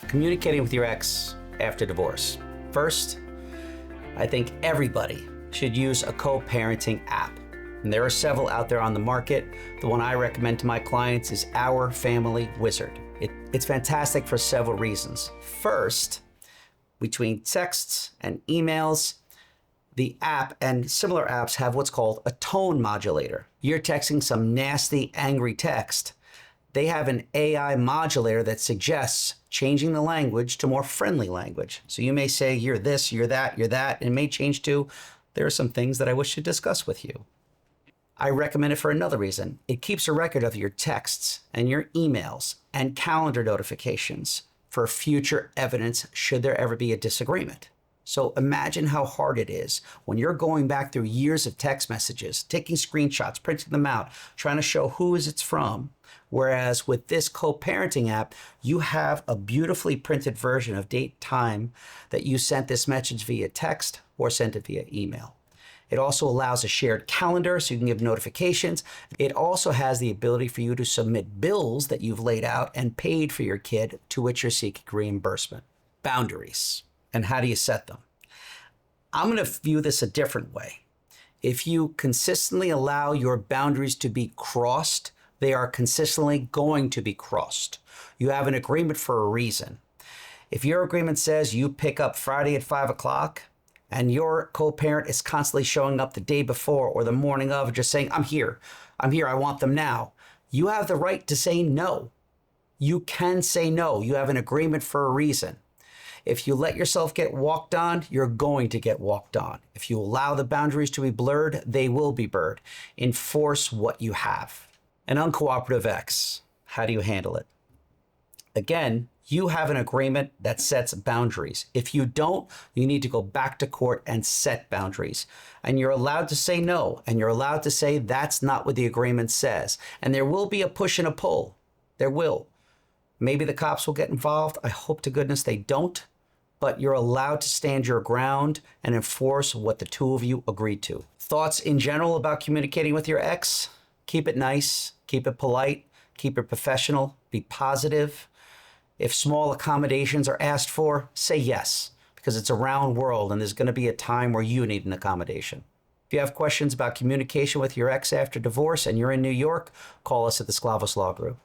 Communicating with your ex after divorce. First, I think everybody should use a co-parenting app. And there are several out there on the market. The one I recommend to my clients is Our Family Wizard. It's fantastic for several reasons. First, between texts and emails, the app and similar apps have what's called a tone modulator. You're texting some nasty, angry text. They have an AI modulator that suggests changing the language to more friendly language. So you may say, you're this, you're that, and it may change to, there are some things that I wish to discuss with you. I recommend it for another reason. It keeps a record of your texts and your emails and calendar notifications for future evidence should there ever be a disagreement. So imagine how hard it is when you're going back through years of text messages, taking screenshots, printing them out, trying to show who is it's from. Whereas with this co-parenting app, you have a beautifully printed version of date, time that you sent this message via text or sent it via email. It also allows a shared calendar so you can give notifications. It also has the ability for you to submit bills that you've laid out and paid for your kid to which you're seeking reimbursement. Boundaries. And how do you set them? I'm going to view this a different way. If you consistently allow your boundaries to be crossed, they are consistently going to be crossed. You have an agreement for a reason. If your agreement says you pick up Friday at 5 o'clock and your co-parent is constantly showing up the day before or the morning of, just saying, I'm here, I want them now. You have the right to say no. You can say no. You have an agreement for a reason. If you let yourself get walked on, you're going to get walked on. If you allow the boundaries to be blurred, they will be blurred. Enforce what you have. An uncooperative ex, how do you handle it? Again, you have an agreement that sets boundaries. If you don't, you need to go back to court and set boundaries. And you're allowed to say no, and you're allowed to say that's not what the agreement says. And there will be a push and a pull. There will. Maybe the cops will get involved. I hope to goodness they don't. But you're allowed to stand your ground and enforce what the two of you agreed to. Thoughts in general about communicating with your ex? Keep it nice, keep it polite, keep it professional, be positive. If small accommodations are asked for, say yes, because it's a round world and there's going to be a time where you need an accommodation. If you have questions about communication with your ex after divorce and you're in New York, call us at the Sklavos Law Group.